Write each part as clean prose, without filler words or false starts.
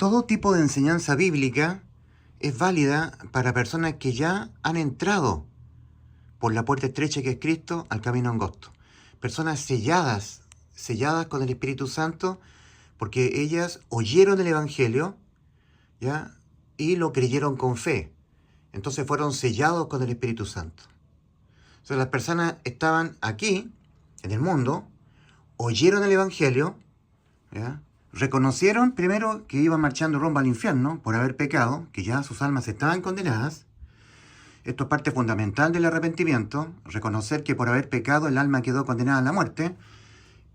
Todo tipo de enseñanza bíblica es válida para personas que ya han entrado por la puerta estrecha que es Cristo al camino angosto. Personas selladas con el Espíritu Santo, porque ellas oyeron el Evangelio, ¿ya? Y lo creyeron con fe. Entonces fueron sellados con el Espíritu Santo. O sea, las personas estaban aquí, en el mundo, oyeron el Evangelio, ¿ya? Reconocieron primero que iban marchando rumbo al infierno por haber pecado, que ya sus almas estaban condenadas. Esto es parte fundamental del arrepentimiento, reconocer que por haber pecado el alma quedó condenada a la muerte,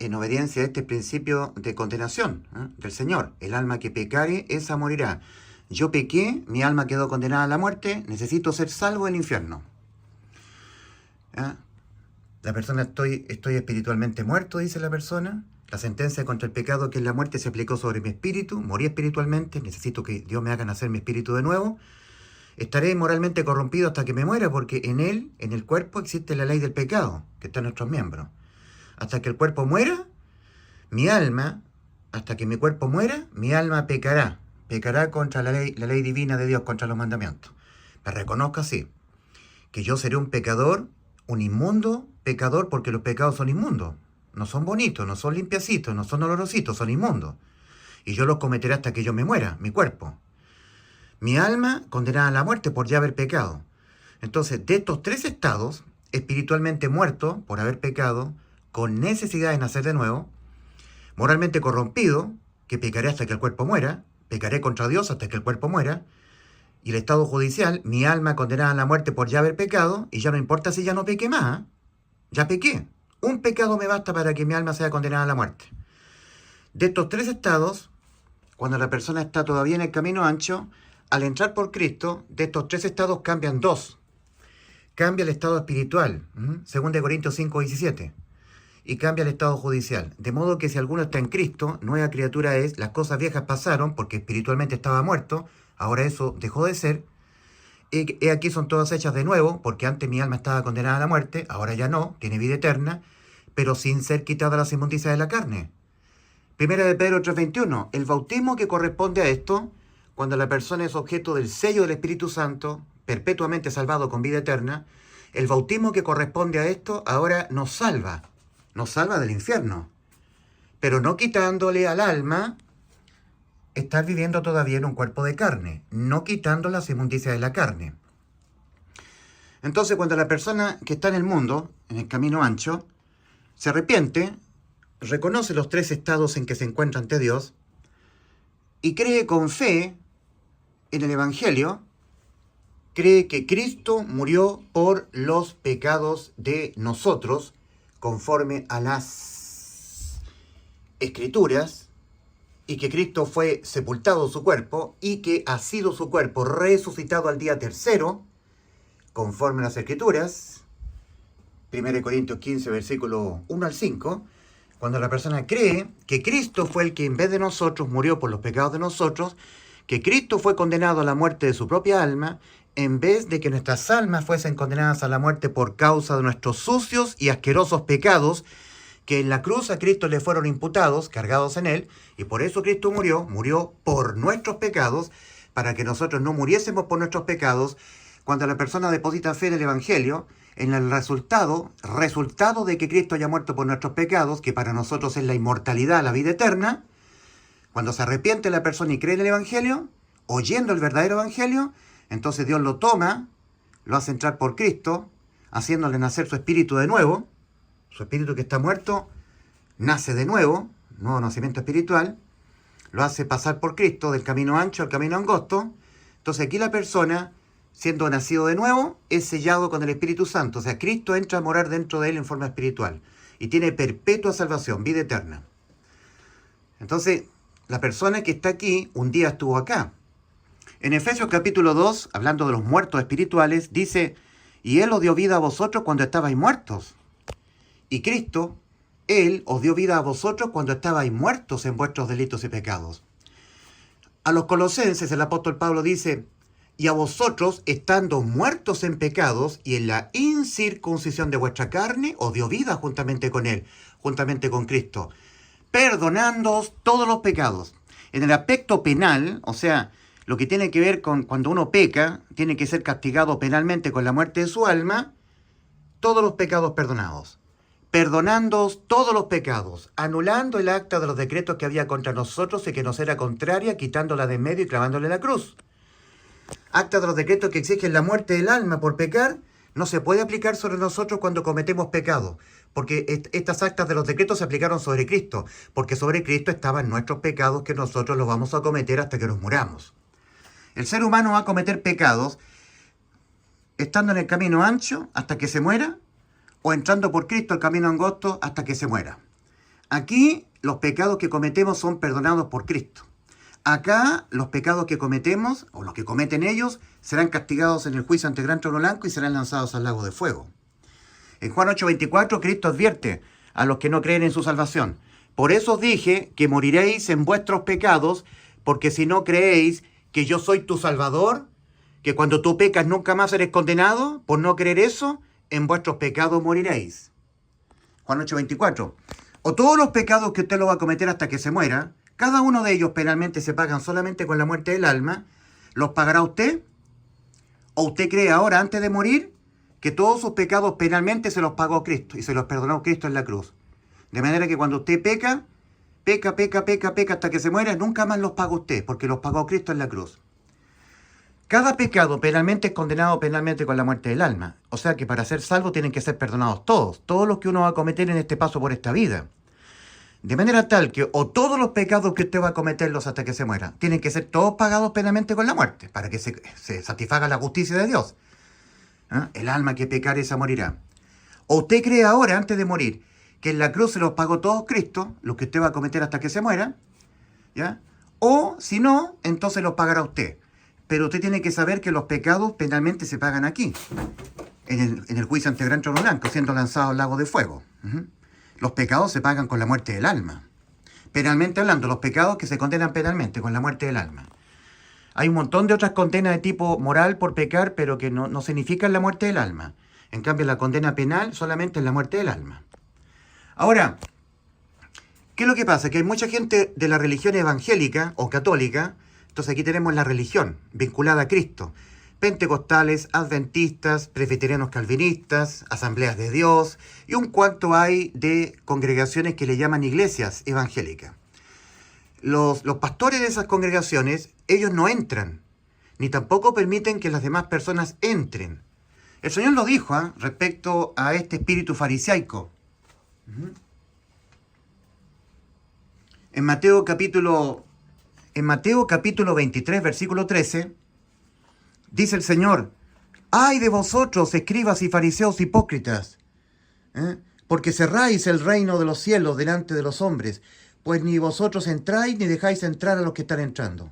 en obediencia a este principio de condenación, del Señor. El alma que pecare, esa morirá. Yo pequé, mi alma quedó condenada a la muerte, necesito ser salvo del infierno. ¿Ya? La persona, estoy espiritualmente muerto, dice la persona. La sentencia contra el pecado, que es la muerte, se aplicó sobre mi espíritu. Morí espiritualmente, necesito que Dios me haga nacer mi espíritu de nuevo. Estaré moralmente corrompido hasta que me muera, porque en él, en el cuerpo, existe la ley del pecado, que está en nuestros miembros. Hasta que el cuerpo muera, mi alma, hasta que mi cuerpo muera, mi alma pecará. Pecará contra la ley divina de Dios, contra los mandamientos. Me reconozco así, que yo seré un pecador, un inmundo pecador, porque los pecados son inmundos. No son bonitos, no son limpiacitos, no son olorositos, son inmundos. Y yo los cometeré hasta que yo me muera, mi cuerpo. Mi alma condenada a la muerte por ya haber pecado. Entonces, de estos tres estados, espiritualmente muerto por haber pecado, con necesidad de nacer de nuevo, moralmente corrompido, que pecaré hasta que el cuerpo muera, pecaré contra Dios hasta que el cuerpo muera, y el estado judicial, mi alma condenada a la muerte por ya haber pecado, y ya no importa si ya no pequé más, ya pequé. Un pecado me basta para que mi alma sea condenada a la muerte. De estos tres estados, cuando la persona está todavía en el camino ancho, al entrar por Cristo, de estos tres estados cambian dos. Cambia el estado espiritual, 2 Corintios 5:17, y cambia el estado judicial. De modo que si alguno está en Cristo, nueva criatura es, las cosas viejas pasaron, porque espiritualmente estaba muerto, ahora eso dejó de ser. Y aquí son todas hechas de nuevo, porque antes mi alma estaba condenada a la muerte, ahora ya no, tiene vida eterna, pero sin ser quitada las inmundicias de la carne. Primera de Pedro 3:21, el bautismo que corresponde a esto, cuando la persona es objeto del sello del Espíritu Santo, perpetuamente salvado con vida eterna, el bautismo que corresponde a esto ahora nos salva del infierno, pero no quitándole al alma estar viviendo todavía en un cuerpo de carne, no quitando las inmundicias de la carne. Entonces, cuando la persona que está en el mundo, en el camino ancho, se arrepiente, reconoce los tres estados en que se encuentra ante Dios y cree con fe en el Evangelio, cree que Cristo murió por los pecados de nosotros, conforme a las Escrituras, y que Cristo fue sepultado su cuerpo, y que ha sido su cuerpo resucitado al día tercero, conforme a las Escrituras, 1 Corintios 15, versículo 1 al 5, cuando la persona cree que Cristo fue el que en vez de nosotros murió por los pecados de nosotros, que Cristo fue condenado a la muerte de su propia alma, en vez de que nuestras almas fuesen condenadas a la muerte por causa de nuestros sucios y asquerosos pecados, que en la cruz a Cristo le fueron imputados, cargados en él, y por eso Cristo murió por nuestros pecados, para que nosotros no muriésemos por nuestros pecados. Cuando la persona deposita fe en el Evangelio, en el resultado de que Cristo haya muerto por nuestros pecados, que para nosotros es la inmortalidad, la vida eterna, cuando se arrepiente la persona y cree en el Evangelio, oyendo el verdadero Evangelio, entonces Dios lo toma, lo hace entrar por Cristo, haciéndole nacer su espíritu de nuevo. Su espíritu que está muerto nace de nuevo, nuevo nacimiento espiritual, lo hace pasar por Cristo del camino ancho al camino angosto. Entonces aquí la persona, siendo nacido de nuevo, es sellado con el Espíritu Santo. O sea, Cristo entra a morar dentro de él en forma espiritual y tiene perpetua salvación, vida eterna. Entonces, la persona que está aquí, un día estuvo acá. En Efesios capítulo 2, hablando de los muertos espirituales, dice, y Él os dio vida a vosotros cuando estabais muertos. Y Cristo, Él os dio vida a vosotros cuando estabais muertos en vuestros delitos y pecados. A los colosenses el apóstol Pablo dice, y a vosotros, estando muertos en pecados y en la incircuncisión de vuestra carne, os dio vida juntamente con Él, juntamente con Cristo, perdonándoos todos los pecados. En el aspecto penal, o sea, lo que tiene que ver con cuando uno peca, tiene que ser castigado penalmente con la muerte de su alma, todos los pecados perdonados. Perdonándoos todos los pecados, anulando el acta de los decretos que había contra nosotros y que nos era contraria, quitándola de en medio y clavándole la cruz. Acta de los decretos que exigen la muerte del alma por pecar, no se puede aplicar sobre nosotros cuando cometemos pecado, porque estas actas de los decretos se aplicaron sobre Cristo, porque sobre Cristo estaban nuestros pecados que nosotros los vamos a cometer hasta que nos muramos. El ser humano va a cometer pecados estando en el camino ancho hasta que se muera, o entrando por Cristo al camino angosto hasta que se muera. Aquí los pecados que cometemos son perdonados por Cristo. Acá los pecados que cometemos, o los que cometen ellos, serán castigados en el juicio ante el gran trono blanco y serán lanzados al lago de fuego. En Juan 8:24 Cristo advierte a los que no creen en su salvación: por eso os dije que moriréis en vuestros pecados, porque si no creéis que yo soy tu Salvador, que cuando tú pecas nunca más eres condenado, por no creer eso, en vuestros pecados moriréis. Juan 8:24. O todos los pecados que usted lo va a cometer hasta que se muera, cada uno de ellos penalmente se pagan solamente con la muerte del alma, ¿los pagará usted? ¿O usted cree ahora, antes de morir, que todos sus pecados penalmente se los pagó Cristo y se los perdonó Cristo en la cruz? De manera que cuando usted peca hasta que se muera, nunca más los paga usted, porque los pagó Cristo en la cruz. Cada pecado penalmente es condenado penalmente con la muerte del alma. O sea que para ser salvo tienen que ser perdonados todos los que uno va a cometer en este paso por esta vida. De manera tal que o todos los pecados que usted va a cometerlos hasta que se muera, tienen que ser todos pagados penalmente con la muerte, para que se satisfaga la justicia de Dios. ¿Ah? El alma que pecare esa morirá. O usted cree ahora, antes de morir, que en la cruz se los pagó todos Cristo, los que usted va a cometer hasta que se muera, ¿ya? O si no, entonces los pagará usted. Pero usted tiene que saber que los pecados penalmente se pagan aquí, en el juicio ante el gran trono blanco, siendo lanzado al lago de fuego. Los pecados se pagan con la muerte del alma. Penalmente hablando, los pecados que se condenan penalmente con la muerte del alma. Hay un montón de otras condenas de tipo moral por pecar, pero que no significan la muerte del alma. En cambio, la condena penal solamente es la muerte del alma. Ahora, ¿qué es lo que pasa? Que hay mucha gente de la religión evangélica o católica. Entonces aquí tenemos la religión vinculada a Cristo. Pentecostales, adventistas, presbiterianos calvinistas, asambleas de Dios y un cuanto hay de congregaciones que le llaman iglesias evangélicas. Los pastores de esas congregaciones, ellos no entran, ni tampoco permiten que las demás personas entren. El Señor lo dijo respecto a este espíritu farisaico. En Mateo capítulo 23, versículo 13, dice el Señor: ¡ay de vosotros, escribas y fariseos hipócritas! Porque cerráis el reino de los cielos delante de los hombres, pues ni vosotros entráis ni dejáis entrar a los que están entrando.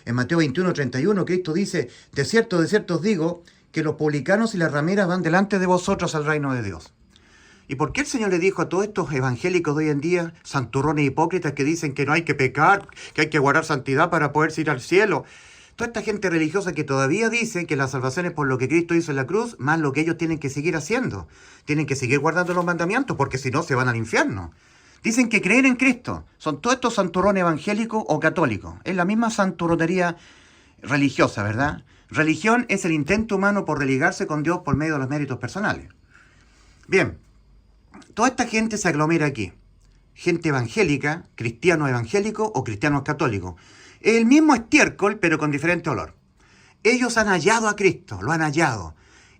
En Mateo 21, 31, Cristo dice: de cierto os digo, que los publicanos y las rameras van delante de vosotros al reino de Dios. ¿Y por qué el Señor le dijo a todos estos evangélicos de hoy en día, santurrones hipócritas que dicen que no hay que pecar, que hay que guardar santidad para poder ir al cielo? Toda esta gente religiosa que todavía dice que la salvación es por lo que Cristo hizo en la cruz, más lo que ellos tienen que seguir haciendo. Tienen que seguir guardando los mandamientos, porque si no se van al infierno. Dicen que creen en Cristo. Son todos estos santurrones evangélicos o católicos. Es la misma santurronería religiosa, ¿verdad? Religión es el intento humano por religarse con Dios por medio de los méritos personales. Bien. Toda esta gente se aglomera aquí. Gente evangélica, cristianos evangélicos o cristianos católicos. El mismo estiércol, pero con diferente olor. Ellos han hallado a Cristo, lo han hallado.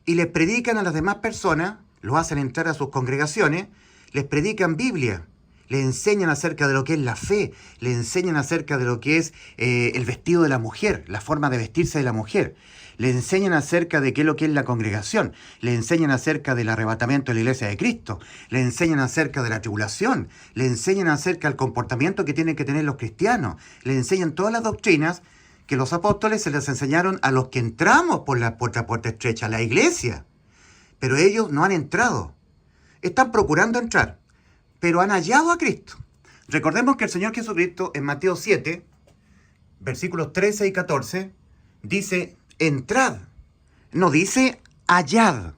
Y les predican a las demás personas, los hacen entrar a sus congregaciones, les predican Biblia, les enseñan acerca de lo que es la fe, les enseñan acerca de lo que es el vestido de la mujer, la forma de vestirse de la mujer. Le enseñan acerca de qué es lo que es la congregación, le enseñan acerca del arrebatamiento de la iglesia de Cristo, le enseñan acerca de la tribulación, le enseñan acerca del comportamiento que tienen que tener los cristianos, le enseñan todas las doctrinas que los apóstoles se les enseñaron a los que entramos por la puerta estrecha, la iglesia. Pero ellos no han entrado, están procurando entrar, pero han hallado a Cristo. Recordemos que el Señor Jesucristo en Mateo 7, versículos 13 y 14, dice: entrad. No dice hallad,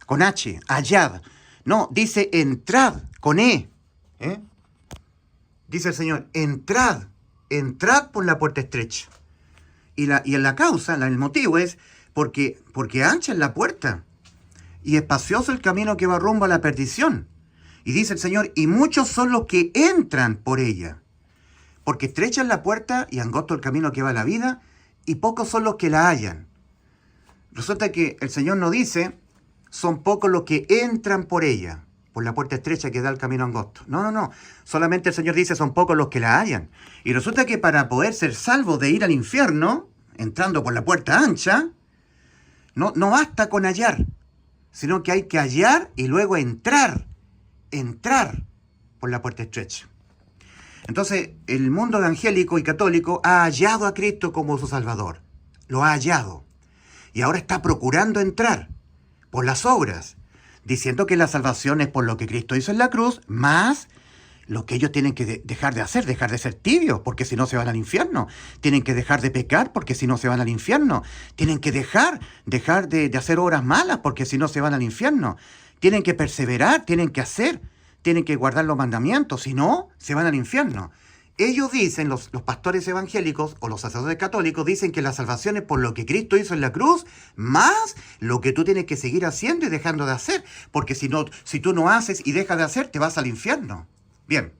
con H, hallad. No, dice entrad, con E. Dice el Señor: entrad entrad por la puerta estrecha. Y la causa, el motivo es porque ancha es la puerta y espacioso el camino que va rumbo a la perdición. Y dice el Señor, y muchos son los que entran por ella. Porque estrecha es la puerta y angosto el camino que va a la vida, y pocos son los que la hallan. Resulta que el Señor no dice, son pocos los que entran por ella, por la puerta estrecha que da el camino angosto. No. Solamente el Señor dice, son pocos los que la hallan. Y resulta que para poder ser salvo de ir al infierno, entrando por la puerta ancha, no basta con hallar, sino que hay que hallar y luego entrar por la puerta estrecha. Entonces, el mundo evangélico y católico ha hallado a Cristo como su Salvador. Lo ha hallado. Y ahora está procurando entrar por las obras, diciendo que la salvación es por lo que Cristo hizo en la cruz, más lo que ellos tienen que dejar de hacer, dejar de ser tibios, porque si no se van al infierno. Tienen que dejar de pecar, porque si no se van al infierno. Tienen que dejar de hacer obras malas, porque si no se van al infierno. Tienen que perseverar, tienen que guardar los mandamientos, si no, se van al infierno. Ellos dicen, los pastores evangélicos o los sacerdotes católicos dicen que la salvación es por lo que Cristo hizo en la cruz, más lo que tú tienes que seguir haciendo y dejando de hacer, porque si tú no haces y dejas de hacer, te vas al infierno. Bien,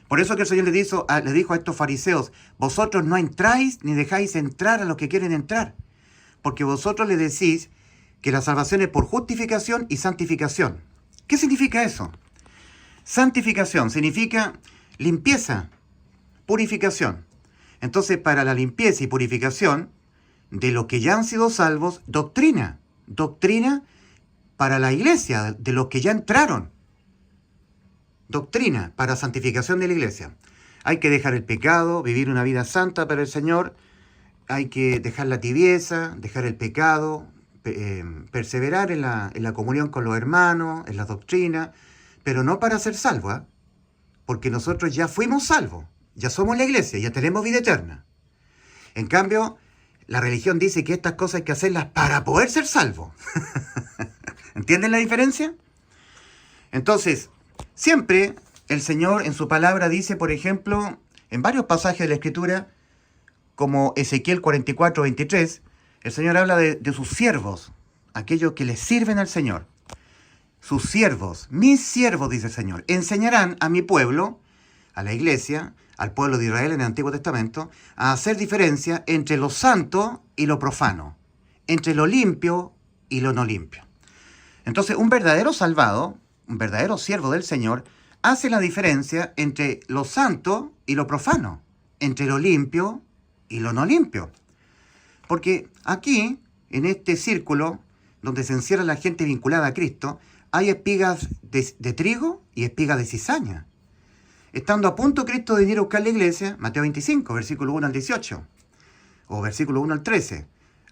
por eso que el Señor le dijo a estos fariseos, vosotros no entráis ni dejáis entrar a los que quieren entrar, porque vosotros le decís que la salvación es por justificación y santificación. ¿Qué significa eso? Santificación significa limpieza, purificación. Entonces, para la limpieza y purificación de los que ya han sido salvos, doctrina para la iglesia, de los que ya entraron. Doctrina para santificación de la iglesia. Hay que dejar el pecado, vivir una vida santa para el Señor. Hay que dejar la tibieza, dejar el pecado, perseverar en la comunión con los hermanos, en la doctrina, pero no para ser salvos, ¿eh? Porque nosotros ya fuimos salvos, ya somos la iglesia, ya tenemos vida eterna. En cambio, la religión dice que estas cosas hay que hacerlas para poder ser salvos. ¿Entienden la diferencia? Entonces, siempre el Señor en su palabra dice, por ejemplo, en varios pasajes de la Escritura, como Ezequiel 44:23, el Señor habla de sus siervos, aquellos que le sirven al Señor. Sus siervos, mis siervos, dice el Señor, enseñarán a mi pueblo, a la iglesia, al pueblo de Israel en el Antiguo Testamento, a hacer diferencia entre lo santo y lo profano, entre lo limpio y lo no limpio. Entonces, un verdadero salvado, un verdadero siervo del Señor, hace la diferencia entre lo santo y lo profano, entre lo limpio y lo no limpio. Porque aquí, en este círculo, donde se encierra la gente vinculada a Cristo, hay espigas de trigo y espigas de cizaña. Estando a punto Cristo de venir a buscar la iglesia, Mateo 25, versículo 1 al 18, o versículo 1 al 13,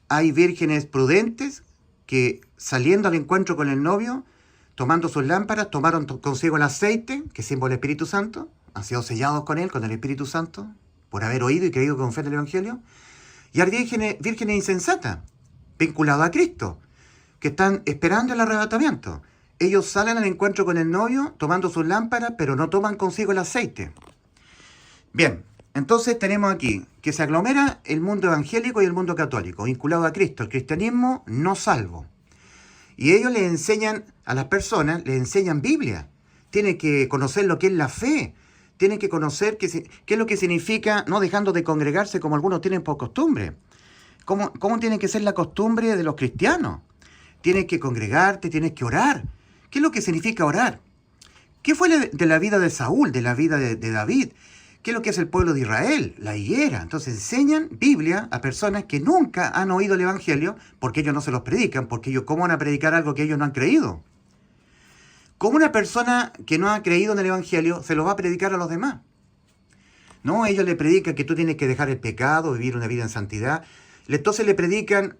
hay vírgenes prudentes que saliendo al encuentro con el novio, tomando sus lámparas, tomaron consigo el aceite, que es símbolo del Espíritu Santo, han sido sellados con él, con el Espíritu Santo, por haber oído y creído con fe en el Evangelio, y hay vírgenes insensatas, vinculadas a Cristo, que están esperando el arrebatamiento. Ellos salen al encuentro con el novio tomando sus lámparas, pero no toman consigo el aceite. Bien, entonces tenemos aquí que se aglomera el mundo evangélico y el mundo católico, vinculado a Cristo, el cristianismo no salvo. Y ellos les enseñan a las personas, les enseñan Biblia. Tienen que conocer lo que es la fe, tienen que conocer qué es lo que significa no dejando de congregarse como algunos tienen por costumbre. ¿Cómo tiene que ser la costumbre de los cristianos? Tienes que congregarte, tienes que orar. ¿Qué es lo que significa orar? ¿Qué fue de la vida de Saúl, de la vida de David? ¿Qué es lo que es el pueblo de Israel? La higuera. Entonces enseñan Biblia a personas que nunca han oído el Evangelio porque ellos no se los predican, porque ellos ¿cómo van a predicar algo que ellos no han creído? ¿Cómo una persona que no ha creído en el Evangelio se lo va a predicar a los demás? No, ellos le predican que tú tienes que dejar el pecado, vivir una vida en santidad. Entonces le predican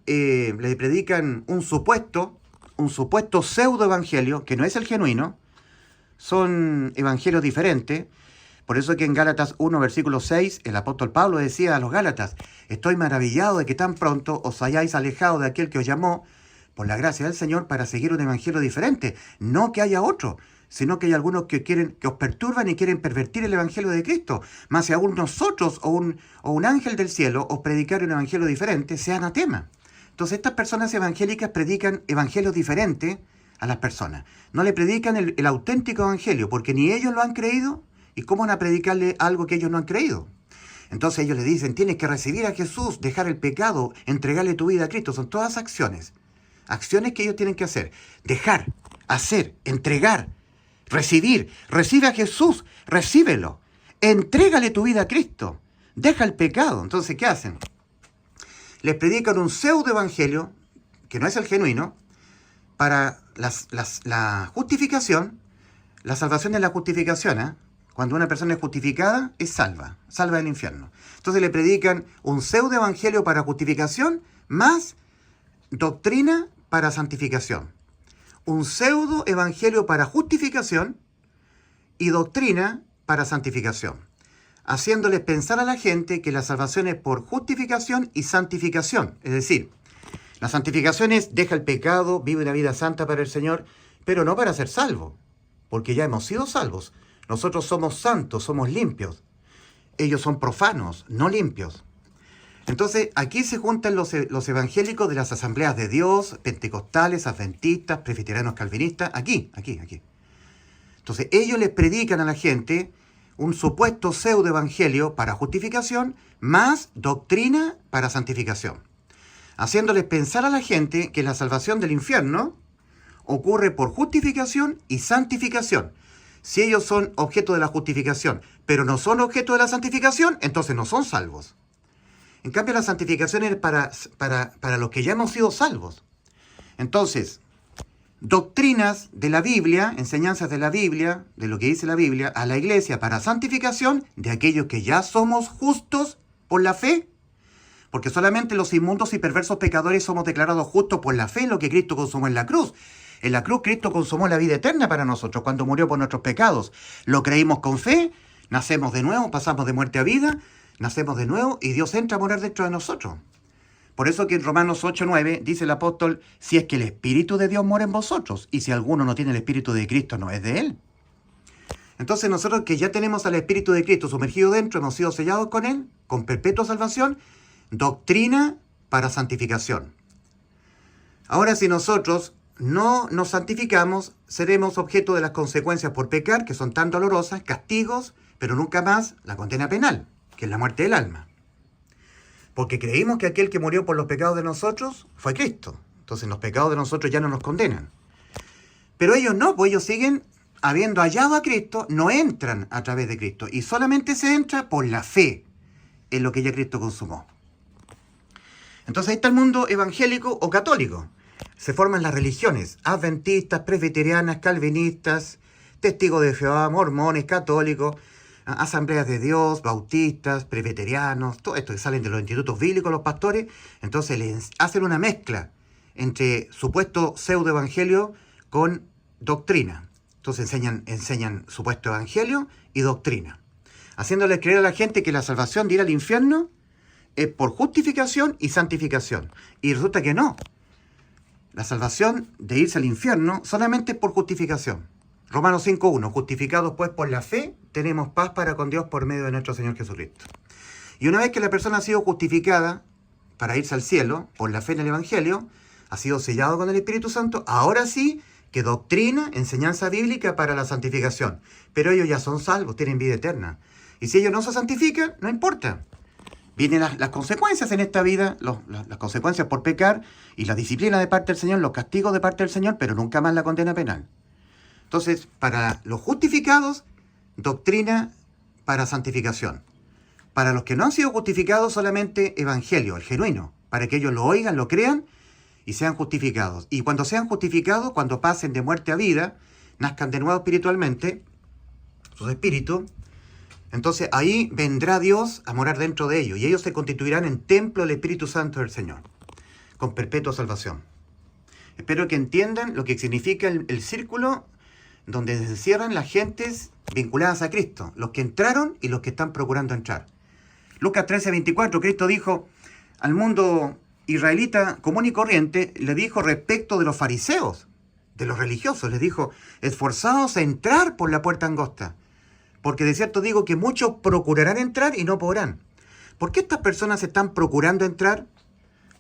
un supuesto pseudo-evangelio, que no es el genuino. Son evangelios diferentes. Por eso que en Gálatas 1, versículo 6, el apóstol Pablo decía a los Gálatas, estoy maravillado de que tan pronto os hayáis alejado de aquel que os llamó por la gracia del Señor para seguir un evangelio diferente. No que haya otro, sino que hay algunos que os perturban y quieren pervertir el Evangelio de Cristo. Más si aún nosotros o un ángel del cielo os predicar un evangelio diferente, sea anatema. Entonces estas personas evangélicas predican evangelios diferentes a las personas. No le predican el auténtico evangelio, porque ni ellos lo han creído, y cómo van a predicarle algo que ellos no han creído. Entonces ellos le dicen, tienes que recibir a Jesús, dejar el pecado, entregarle tu vida a Cristo. Son todas acciones. Acciones que ellos tienen que hacer. Dejar, hacer, entregar, recibir. Recibe a Jesús, recíbelo. Entrégale tu vida a Cristo. Deja el pecado. Entonces, ¿qué hacen? Les predican un pseudo-evangelio, que no es el genuino, para la justificación. La salvación es la justificación, ¿eh? Cuando una persona es justificada, es salva del infierno. Entonces le predican un pseudo-evangelio para justificación, más doctrina para santificación. Un pseudo-evangelio para justificación y doctrina para santificación. Haciéndoles pensar a la gente que la salvación es por justificación y santificación. Es decir, la santificación es deja el pecado, vive una vida santa para el Señor, pero no para ser salvo, porque ya hemos sido salvos. Nosotros somos santos, somos limpios. Ellos son profanos, no limpios. Entonces, aquí se juntan los evangélicos de las asambleas de Dios, pentecostales, adventistas, presbiterianos, calvinistas, aquí. Entonces, ellos les predican a la gente un supuesto pseudo-evangelio para justificación, más doctrina para santificación. Haciéndoles pensar a la gente que la salvación del infierno ocurre por justificación y santificación. Si ellos son objeto de la justificación, pero no son objeto de la santificación, entonces no son salvos. En cambio, la santificación es para los que ya hemos sido salvos. Entonces, doctrinas de la Biblia, enseñanzas de la Biblia, de lo que dice la Biblia, a la iglesia para santificación de aquellos que ya somos justos por la fe. Porque solamente los inmundos y perversos pecadores somos declarados justos por la fe en lo que Cristo consumó en la cruz. En la cruz Cristo consumó la vida eterna para nosotros cuando murió por nuestros pecados. Lo creímos con fe, nacemos de nuevo, pasamos de muerte a vida, nacemos de nuevo y Dios entra a morar dentro de nosotros. Por eso que en Romanos 8:9 dice el apóstol, si es que el Espíritu de Dios mora en vosotros, y si alguno no tiene el Espíritu de Cristo, no es de Él. Entonces nosotros que ya tenemos al Espíritu de Cristo sumergido dentro, hemos sido sellados con Él, con perpetua salvación, doctrina para santificación. Ahora, si nosotros no nos santificamos, seremos objeto de las consecuencias por pecar, que son tan dolorosas, castigos, pero nunca más la condena penal, que es la muerte del alma. Porque creímos que aquel que murió por los pecados de nosotros fue Cristo. Entonces los pecados de nosotros ya no nos condenan. Pero ellos no, pues ellos siguen habiendo hallado a Cristo, no entran a través de Cristo. Y solamente se entra por la fe en lo que ya Cristo consumó. Entonces ahí está el mundo evangélico o católico. Se forman las religiones, adventistas, presbiterianas, calvinistas, testigos de Jehová, mormones, católicos, asambleas de Dios, bautistas, presbiterianos, todo esto que salen de los institutos bíblicos, los pastores. Entonces les hacen una mezcla entre supuesto pseudo-evangelio con doctrina. Entonces enseñan supuesto evangelio y doctrina, haciéndoles creer a la gente que la salvación de ir al infierno es por justificación y santificación. Y resulta que no. La salvación de irse al infierno solamente es por justificación. Romanos 5:1, justificados pues por la fe, tenemos paz para con Dios por medio de nuestro Señor Jesucristo. Y una vez que la persona ha sido justificada para irse al cielo, por la fe en el Evangelio, ha sido sellado con el Espíritu Santo, ahora sí que doctrina, enseñanza bíblica para la santificación. Pero ellos ya son salvos, tienen vida eterna. Y si ellos no se santifican, no importa. Vienen las consecuencias en esta vida, las consecuencias por pecar y la disciplina de parte del Señor, los castigos de parte del Señor, pero nunca más la condena penal. Entonces, para los justificados, doctrina para santificación. Para los que no han sido justificados, solamente evangelio, el genuino, para que ellos lo oigan, lo crean y sean justificados. Y cuando sean justificados, cuando pasen de muerte a vida, nazcan de nuevo espiritualmente, sus espíritus, entonces ahí vendrá Dios a morar dentro de ellos y ellos se constituirán en templo del Espíritu Santo del Señor, con perpetua salvación. Espero que entiendan lo que significa el círculo donde se encierran las gentes vinculadas a Cristo, los que entraron y los que están procurando entrar. Lucas 13:24, Cristo dijo al mundo israelita común y corriente, le dijo respecto de los fariseos, de los religiosos. Les dijo, esforzaos a entrar por la puerta angosta, porque de cierto digo que muchos procurarán entrar y no podrán. ¿Por qué estas personas están procurando entrar?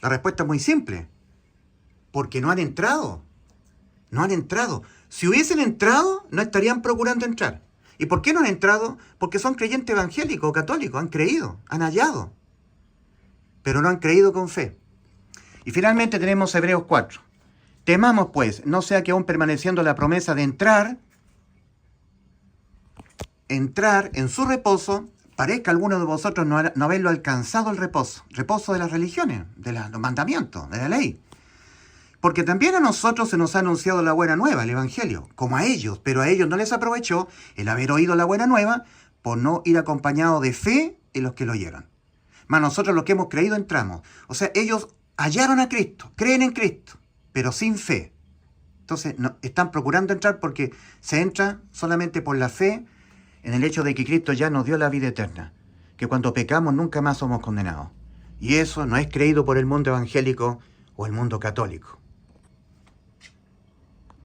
La respuesta es muy simple. Porque no han entrado. No han entrado. Si hubiesen entrado, no estarían procurando entrar. ¿Y por qué no han entrado? Porque son creyentes evangélicos o católicos. Han creído, han hallado. Pero no han creído con fe. Y finalmente tenemos Hebreos 4. Temamos pues, no sea que aún permaneciendo la promesa de entrar en su reposo, parezca a alguno de vosotros no haberlo alcanzado el reposo de las religiones, de los mandamientos, de la ley. Porque también a nosotros se nos ha anunciado la buena nueva, el Evangelio, como a ellos, pero a ellos no les aprovechó el haber oído la buena nueva por no ir acompañado de fe en los que lo oyeron. Mas nosotros los que hemos creído entramos. O sea, ellos hallaron a Cristo, creen en Cristo, pero sin fe. Entonces están procurando entrar porque se entra solamente por la fe en el hecho de que Cristo ya nos dio la vida eterna, que cuando pecamos nunca más somos condenados. Y eso no es creído por el mundo evangélico o el mundo católico.